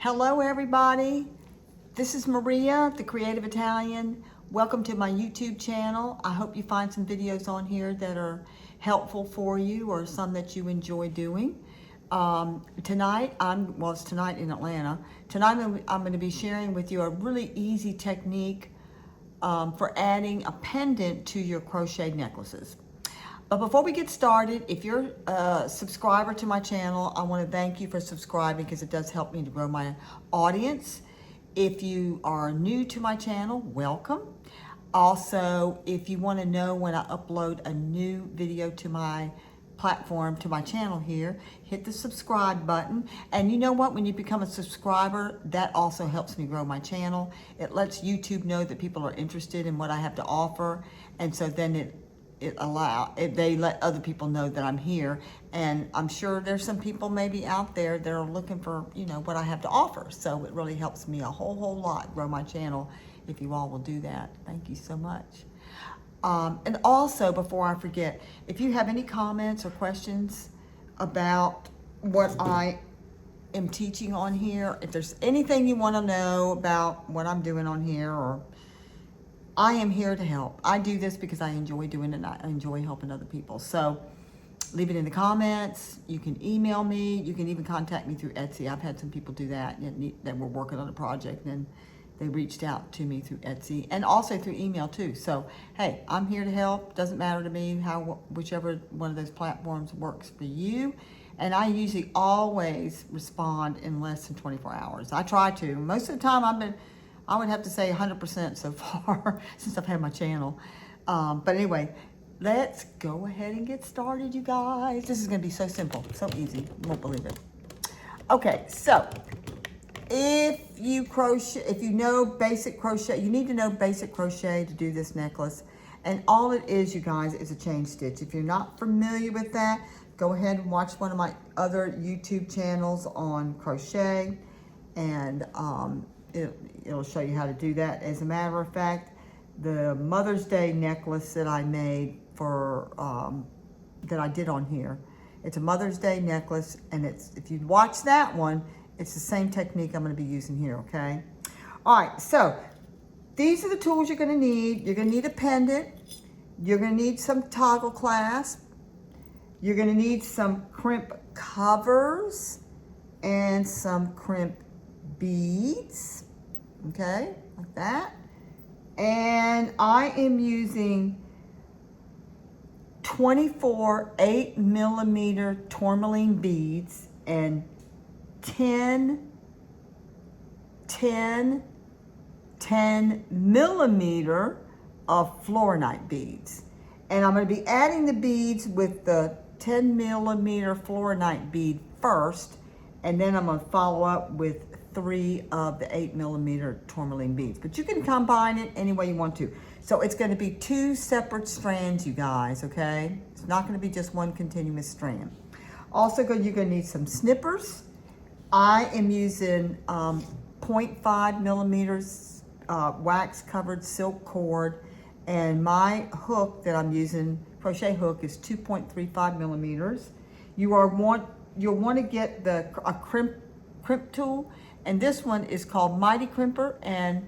Hello everybody, this is Maria, the Creative Italian. Welcome to my YouTube channel. I hope you find some videos on here that are helpful for you or some that you enjoy doing. Tonight, it's tonight in Atlanta. Tonight I'm going to be sharing with you a really easy technique for adding a pendant to your crochet necklaces. But before we get started, if you're a subscriber to my channel, I want to thank you for subscribing because it does help me to grow my audience. If you are new to my channel, welcome. Also, if you want to know when I upload a new video to my platform, to my channel here, hit the subscribe button. And you know what? When you become a subscriber, that also helps me grow my channel. It lets YouTube know that people are interested in what I have to offer. And so then they let other people know that I'm here, and I'm sure there's some people maybe out there that are looking for, what I have to offer. So it really helps me a whole lot grow my channel if you all will do that. Thank you so much. And also, before I forget, if you have any comments or questions about what I am teaching on here, if there's anything you want to know about what I'm doing on here, or I am here to help. I do this because I enjoy doing it and I enjoy helping other people. So leave it in the comments. You can email me. You can even contact me through Etsy. I've had some people do that were working on a project and they reached out to me through Etsy and also through email too. So, hey, I'm here to help. Doesn't matter to me whichever one of those platforms works for you. And I usually always respond in less than 24 hours. I try to. Most of the time I would have to say 100% so far since I've had my channel. But anyway, let's go ahead and get started, you guys. This is gonna be so simple, so easy, you won't believe it. Okay, so if you know basic crochet, you need to know basic crochet to do this necklace. And all it is, you guys, is a chain stitch. If you're not familiar with that, go ahead and watch one of my other YouTube channels on crochet, and it'll show you how to do that. As a matter of fact, the Mother's Day necklace that I made that I did on here, it's a Mother's Day necklace, and if you watch that one, it's the same technique I'm going to be using here, okay? All right, so these are the tools you're going to need. You're going to need a pendant. You're going to need some toggle clasp. You're going to need some crimp covers and some crimp beads, okay, like that. And I am using 24 8mm tourmaline beads and 10 10mm of fluorite beads. And I'm going to be adding the beads with the 10mm fluorite bead first, and then I'm going to follow up with 3 of the 8mm tourmaline beads. But you can combine it any way you want to. So it's going to be 2 separate strands, you guys, okay? It's not going to be just one continuous strand. Also, you're going to need some snippers. I am using 0.5mm wax covered silk cord, and my hook that I'm using, crochet hook, is 2.35mm. You'll want to get a crimp tool, and this one is called Mighty Crimper, and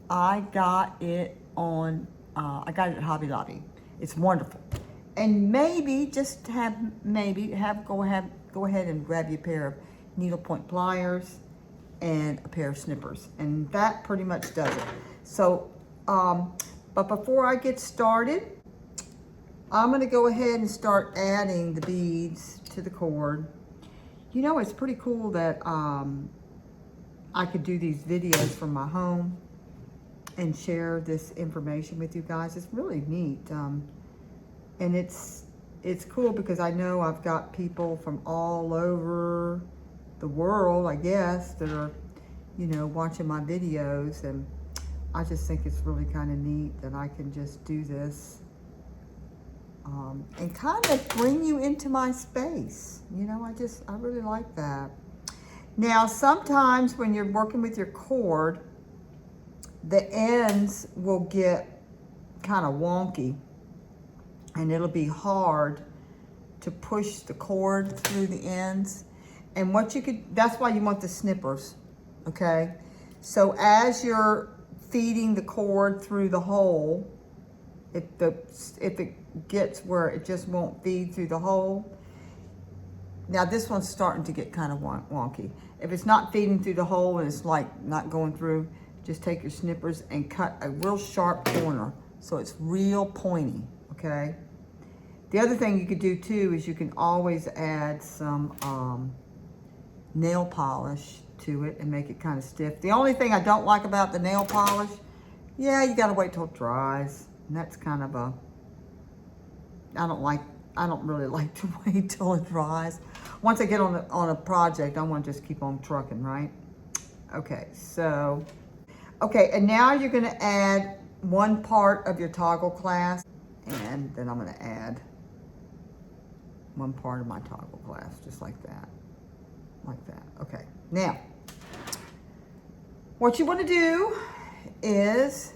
I got it at Hobby Lobby. It's wonderful. And maybe go ahead and grab you a pair of needlepoint pliers and a pair of snippers, and that pretty much does it. So, but before I get started, I'm going to go ahead and start adding the beads to the cord. It's pretty cool that I could do these videos from my home and share this information with you guys. It's really neat. And it's cool because I know I've got people from all over the world, I guess, that are, watching my videos. And I just think it's really kind of neat that I can just do this and kind of bring you into my space. I really like that. Now, sometimes when you're working with your cord, the ends will get kind of wonky, and it'll be hard to push the cord through the ends. And that's why you want the snippers. okay? So as you're feeding the cord through the hole, if it gets where it just won't feed through the hole, now this one's starting to get kind of wonky. If it's not feeding through the hole and it's like not going through, just take your snippers and cut a real sharp corner so it's real pointy, okay? The other thing you could do too is you can always add some nail polish to it and make it kind of stiff. The only thing I don't like about the nail polish, yeah, you gotta wait till it dries. And that's kind of a, I don't really like to wait till it dries. Once I get on a project, I want to just keep on trucking, right? Okay, so, okay, and now you're gonna add one part of your toggle clasp, and then I'm gonna add one part of my toggle clasp, just like that, okay. Now, what you wanna do is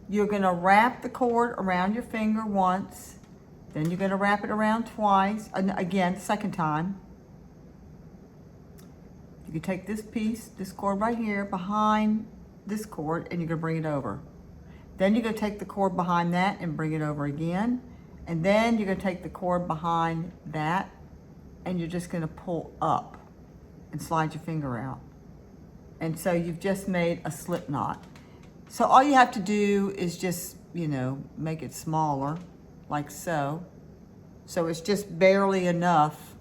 you're gonna wrap the cord around your finger once, then you're gonna wrap it around twice, and again, second time. You can take this piece, this cord right here, behind this cord, and you're gonna bring it over. Then you're gonna take the cord behind that and bring it over again. And then you're gonna take the cord behind that, and you're just gonna pull up and slide your finger out. And so you've just made a slip knot. So all you have to do is just, you know, make it smaller, like so. So it's just barely enough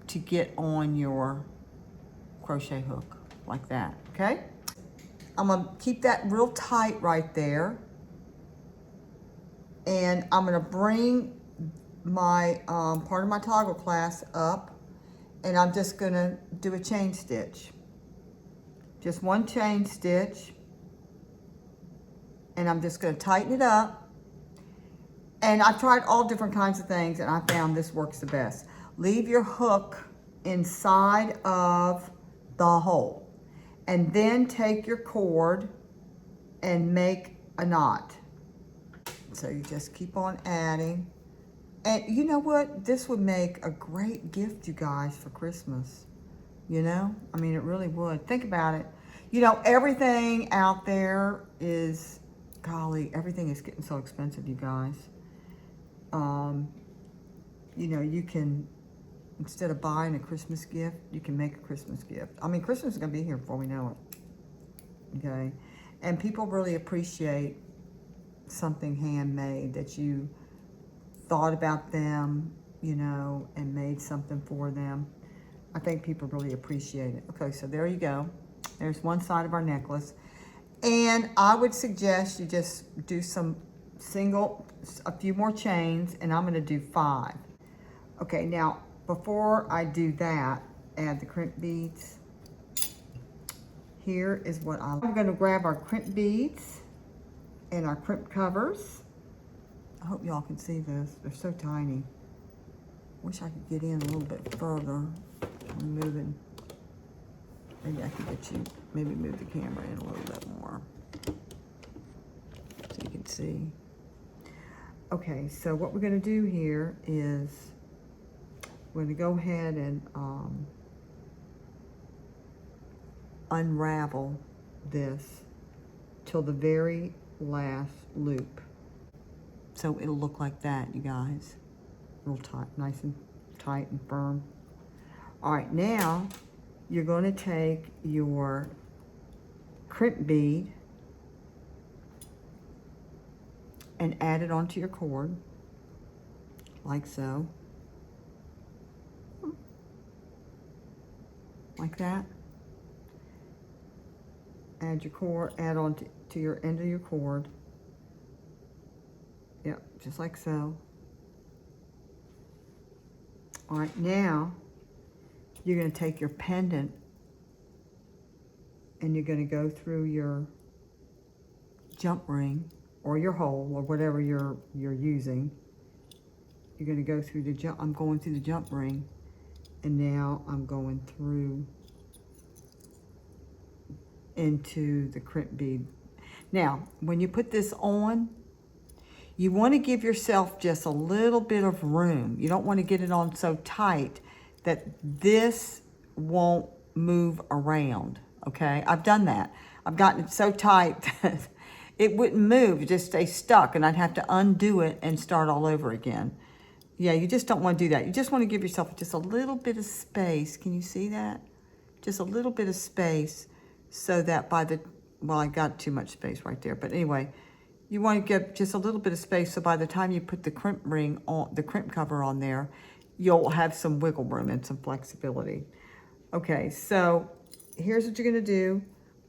to get on your crochet hook, like that, okay? I'm gonna keep that real tight right there. And I'm gonna bring my part of my toggle clasp up, and I'm just gonna do a chain stitch. Just one chain stitch, and I'm just gonna tighten it up. And I've tried all different kinds of things, and I found this works the best. Leave your hook inside of the hole, and then take your cord and make a knot. So you just keep on adding. And you know what? This would make a great gift, you guys, for Christmas. You know? I mean, it really would. Think about it. You know, everything out there is, golly, everything is getting so expensive, you guys. You know, you can, instead of buying a Christmas gift, you can make a Christmas gift. I mean, Christmas is going to be here before we know it. Okay? And people really appreciate something handmade, that you thought about them, you know, and made something for them. I think people really appreciate it. Okay, so there you go. There's one side of our necklace. And I would suggest you just do a few more chains, and I'm gonna do 5. Okay, now, before I do that, add the crimp beads. Here is what I'm gonna grab our crimp beads and our crimp covers. I hope y'all can see this. They're so tiny. Wish I could get in a little bit further. I'm moving. Maybe I can get you, maybe move the camera in a little bit more so you can see. Okay, so what we're gonna do here is we're gonna go ahead and unravel this till the very last loop. So it'll look like that, you guys. Real tight, nice and tight and firm. All right, now you're going to take your crimp bead and add it onto your cord, like so. Like that. Add your cord, add on to your end of your cord. Yep, just like so. All right, now you're going to take your pendant and you're going to go through your jump ring or your hole or whatever you're using. You're going to go through the jump. I'm going through the jump ring, and now I'm going through into the crimp bead. Now, when you put this on, you want to give yourself just a little bit of room. You don't want to get it on so tight that this won't move around, okay? I've done that. I've gotten it so tight that it wouldn't move, it just stay stuck, and I'd have to undo it and start all over again. Yeah, you just don't want to do that. You just want to give yourself just a little bit of space. Can you see that? Just a little bit of space so that by the, well, I got too much space right there. But anyway, you want to get just a little bit of space so by the time you put the crimp ring on, the crimp cover on there, you'll have some wiggle room and some flexibility. Okay, so here's what you're going to do.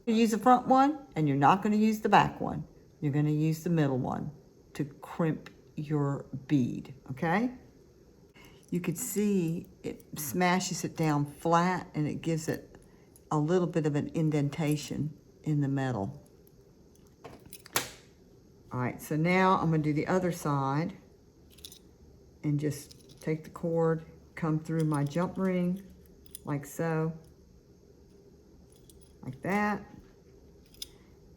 You use the front one, and you're not going to use the back one. You're going to use the middle one to crimp your bead, okay? You could see it smashes it down flat, and it gives it a little bit of an indentation in the metal. All right, so now I'm going to do the other side and just take the cord, come through my jump ring like so, like that,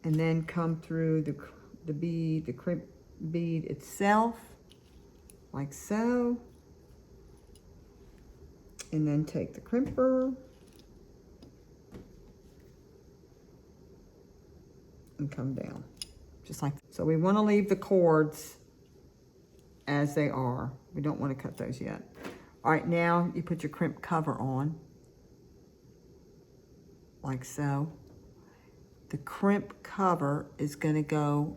and then come through the bead, the crimp bead itself, like so, and then take the crimper and come down, just like that. So we want to leave the cords as they are. We don't want to cut those yet. All right, now you put your crimp cover on, like so. The crimp cover is going to go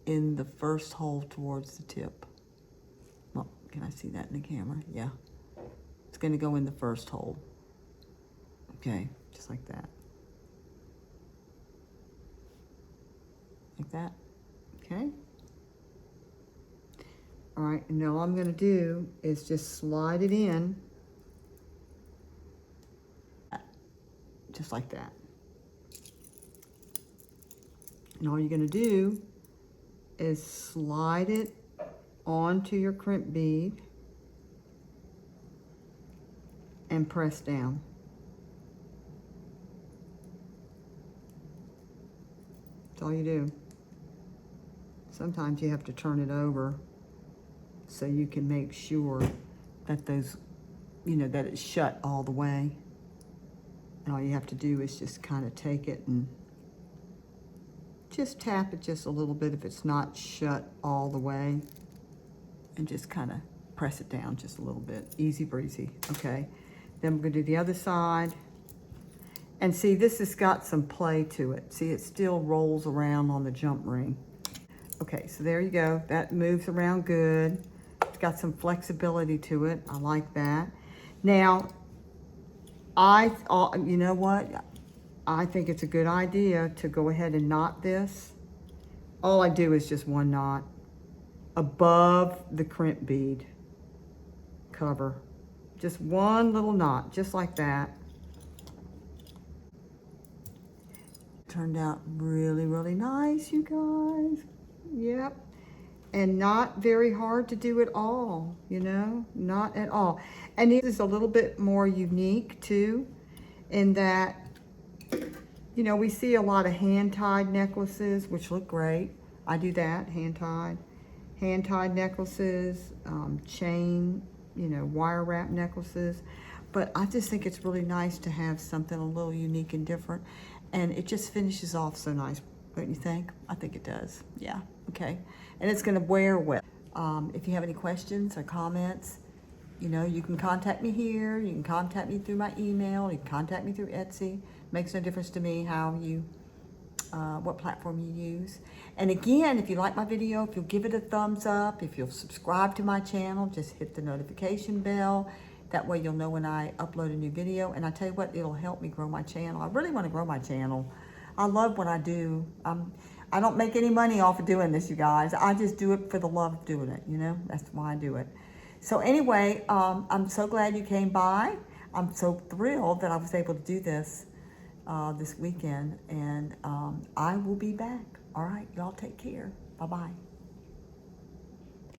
in the first hole towards the tip. Well, can I see that in the camera? Yeah. It's going to go in the first hole. Okay, just like that. Like that. Okay. All right, and now all I'm going to do is just slide it in, just like that. And all you're going to do is slide it onto your crimp bead and press down. That's all you do. Sometimes you have to turn it over so you can make sure that those, you know, that it's shut all the way. And all you have to do is just kind of take it and just tap it just a little bit if it's not shut all the way, and just kind of press it down just a little bit. Easy breezy, okay? Then we're gonna do the other side. And see, this has got some play to it. See, it still rolls around on the jump ring. Okay, so there you go. That moves around good. It's got some flexibility to it. I like that. Now, you know what? I think it's a good idea to go ahead and knot this. All I do is just one knot above the crimp bead cover. Just one little knot, just like that. Turned out really, really nice, you guys. Yep. And not very hard to do at all, you know, not at all. And this is a little bit more unique too, in that, you know, we see a lot of hand-tied necklaces, which look great. I do that, hand-tied necklaces, chain, you know, wire wrap necklaces. But I just think it's really nice to have something a little unique and different. And it just finishes off so nice, don't you think? I think it does, yeah, okay. And it's gonna wear well. If you have any questions or comments, you know, you can contact me here, you can contact me through my email, you can contact me through Etsy. Makes no difference to me how you, what platform you use. And again, if you like my video, if you'll give it a thumbs up, if you'll subscribe to my channel, just hit the notification bell. That way you'll know when I upload a new video. And I tell you what, it'll help me grow my channel. I really want to grow my channel. I love what I do. I don't make any money off of doing this, you guys. I just do it for the love of doing it, you know? That's why I do it. So anyway, I'm so glad you came by. I'm so thrilled that I was able to do this this weekend. And I will be back. All right, y'all take care. Bye-bye.